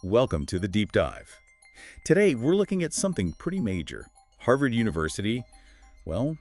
Welcome to the Deep Dive. Today, we're looking at something pretty major. Harvard University, well,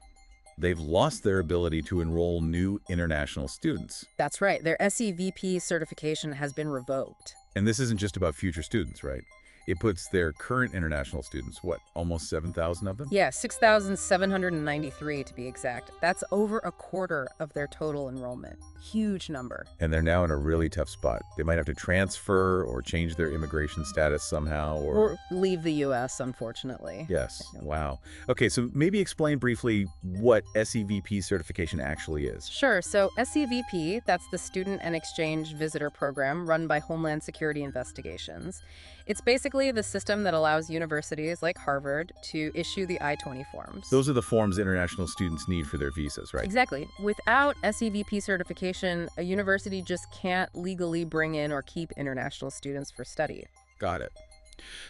they've lost their ability to enroll new international students. That's right. Their SEVP certification has been revoked. And this isn't just about future students, right? It puts their current international students, what, almost 7,000 of them? Yeah, 6,793 to be exact. That's over a quarter of their total enrollment. Huge number. And they're now in a really tough spot. They might have to transfer or change their immigration status somehow Or leave the U.S., unfortunately. Yes. Wow. Okay, so maybe explain briefly what SEVP certification actually is. Sure. So SEVP, that's the Student and Exchange Visitor Program run by Homeland Security Investigations. It's basically the system that allows universities like Harvard to issue the I-20 forms. Those are the forms international students need for their visas, right? Exactly. Without SEVP certification, a university just can't legally bring in or keep international students for study. Got it.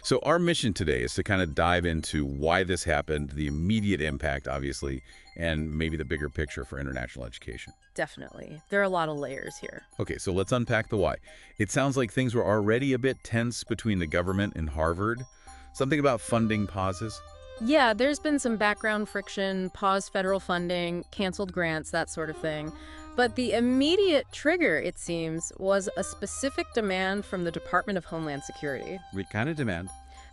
So our mission today is to kind of dive into why this happened, the immediate impact, obviously, and maybe the bigger picture for international education. Definitely. There are a lot of layers here. Okay, so let's unpack the why. It sounds like things were already a bit tense between the government and Harvard. Something about funding pauses. Yeah, there's been some background friction, paused federal funding, canceled grants, that sort of thing. But the immediate trigger, it seems, was a specific demand from the Department of Homeland Security. What kind of demand?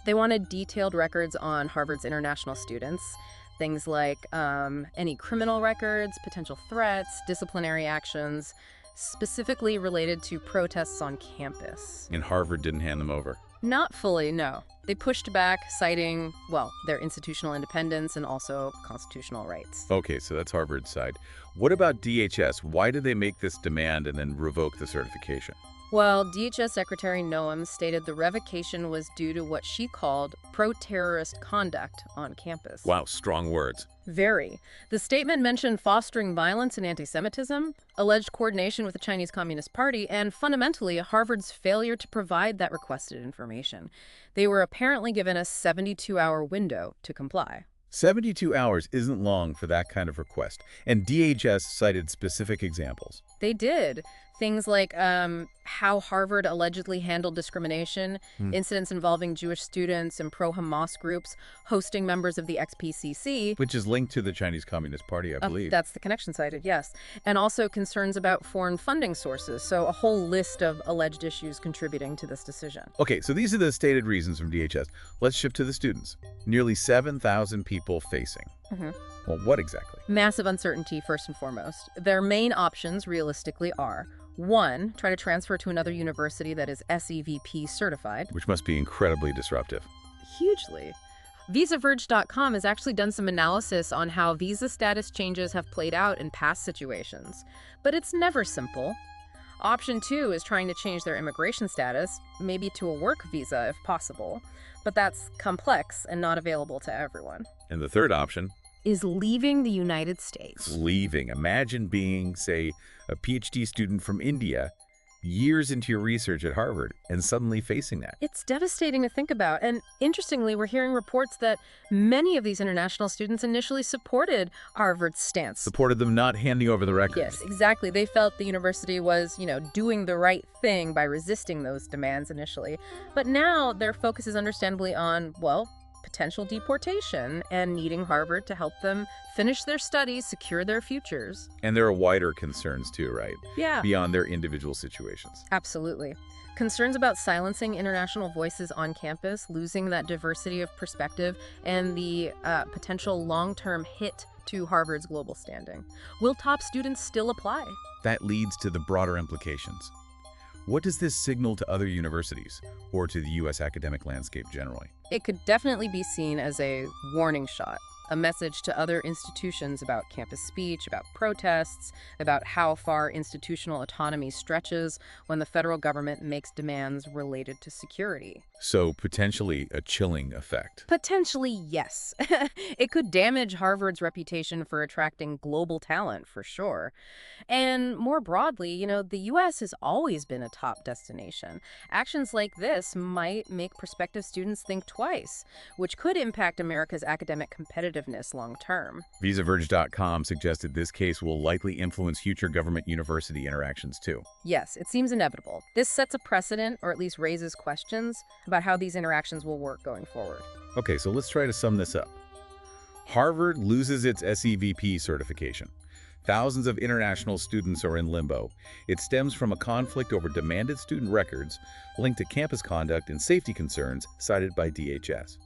They wanted detailed records on Harvard's international students. Things like any criminal records, potential threats, disciplinary actions, specifically related to protests on campus. And Harvard didn't hand them over. Not fully, no. They pushed back, citing, well, their institutional independence and also constitutional rights. Okay, so that's Harvard's side. What about DHS? Why did they make this demand and then revoke the certification? Well, DHS Secretary Noem stated the revocation was due to what she called pro-terrorist conduct on campus. Wow, strong words. Very. The statement mentioned fostering violence and anti-Semitism, alleged coordination with the Chinese Communist Party, and fundamentally, Harvard's failure to provide that requested information. They were apparently given a 72-hour window to comply. 72 hours isn't long for that kind of request, and DHS cited specific examples. They did. Things like how Harvard allegedly handled discrimination, incidents involving Jewish students and pro-Hamas groups, hosting members of the XPCC. Which is linked to the Chinese Communist Party, I believe. That's the connection cited, yes. And also concerns about foreign funding sources, so a whole list of alleged issues contributing to this decision. Okay, so these are the stated reasons from DHS. Let's shift to the students. Nearly 7,000 people facing. Well, what exactly? Massive uncertainty, first and foremost. Their main options, realistically, are 1, try to transfer to another university that is SEVP certified. Which must be incredibly disruptive. Hugely. VisaVerge.com has actually done some analysis on how visa status changes have played out in past situations. But it's never simple. Option 2 is trying to change their immigration status, maybe to a work visa if possible. But that's complex and not available to everyone. And the third option? Is leaving the United States. Leaving. Imagine being, say, a PhD student from India, years into your research at Harvard, and suddenly facing that. It's devastating to think about. And interestingly, we're hearing reports that many of these international students initially supported Harvard's stance. Supported them not handing over the records. Yes, exactly. They felt the university was, doing the right thing by resisting those demands initially. But now their focus is understandably on, well, potential deportation and needing Harvard to help them finish their studies, secure their futures. And there are wider concerns too, right? Yeah. Beyond their individual situations. Absolutely. Concerns about silencing international voices on campus, losing that diversity of perspective, and the potential long-term hit to Harvard's global standing. Will top students still apply? That leads to the broader implications. What does this signal to other universities, or to the U.S. academic landscape generally? It could definitely be seen as a warning shot, a message to other institutions about campus speech, about protests, about how far institutional autonomy stretches when the federal government makes demands related to security. So potentially a chilling effect. Potentially, yes. It could damage Harvard's reputation for attracting global talent, for sure. And more broadly, the U.S. has always been a top destination. Actions like this might make prospective students think twice, which could impact America's academic competitiveness competitiveness long term. VisaVerge.com suggested this case will likely influence future government-university interactions too. Yes, it seems inevitable. This sets a precedent, or at least raises questions about how these interactions will work going forward. Okay, so let's try to sum this up. Harvard loses its SEVP certification. Thousands of international students are in limbo. It stems from a conflict over demanded student records linked to campus conduct and safety concerns cited by DHS.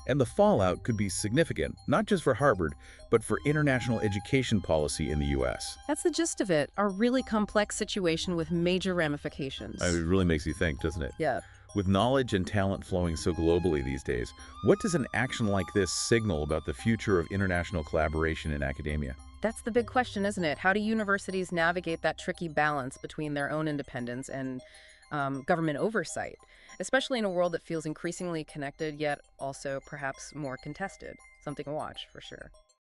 And the fallout could be significant, not just for Harvard, but for international education policy in the U.S. That's the gist of it, a really complex situation with major ramifications. It really makes you think, doesn't it? Yeah. With knowledge and talent flowing so globally these days, what does an action like this signal about the future of international collaboration in academia? That's the big question, isn't it? How do universities navigate that tricky balance between their own independence and government oversight, especially in a world that feels increasingly connected, yet also perhaps more contested? Something to watch, for sure.